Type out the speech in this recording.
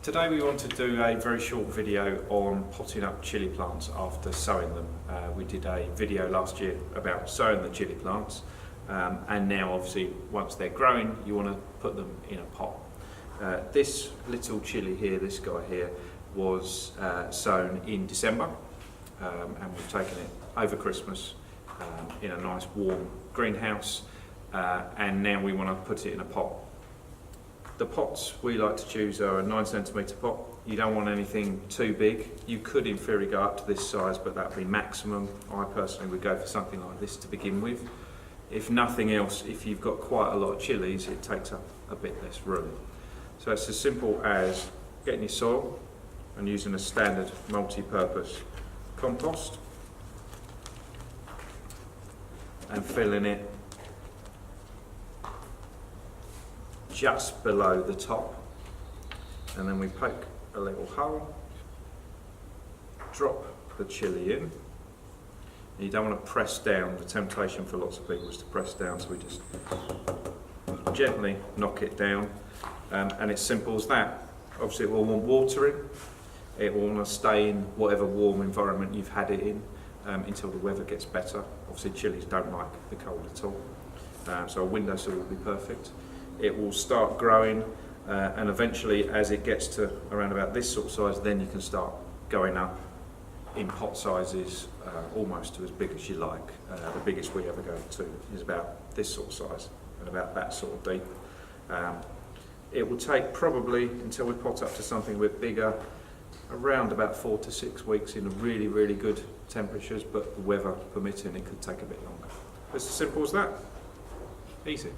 Today we want to do a very short video on potting up chilli plants after sowing them. We did a video last year about sowing the chilli plants, and now obviously once they're growing you want to put them in a pot. This little chilli here, this guy here, was sown in December, and we've taken it over Christmas in a nice warm greenhouse, and now we want to put it in a pot. The pots we like to choose are a 9cm pot. You don't want anything too big. You could in theory go up to this size, but that would be maximum. I personally would go for something like this to begin with. If nothing else, if you've got quite a lot of chilies, it takes up a bit less room. So it's as simple as getting your soil and using a standard multi-purpose compost and filling it just below the top, and then we poke a little hole, drop the chilli in. You don't want to press down. The temptation for lots of people is to press down, so we just gently knock it down, and it's simple as that. Obviously it will want watering, it will want to stay in whatever warm environment you've had it in until the weather gets better. Obviously chilies don't like the cold at all, so a windowsill will be perfect. It will start growing, and eventually as it gets to around about this sort of size, then you can start going up in pot sizes almost to as big as you like. The biggest we ever go to is about this sort of size and about that sort of deep. It will take probably, until we pot up to something a bit bigger, around about 4 to 6 weeks in really, really good temperatures, but the weather permitting, it could take a bit longer. It's as simple as that. Easy.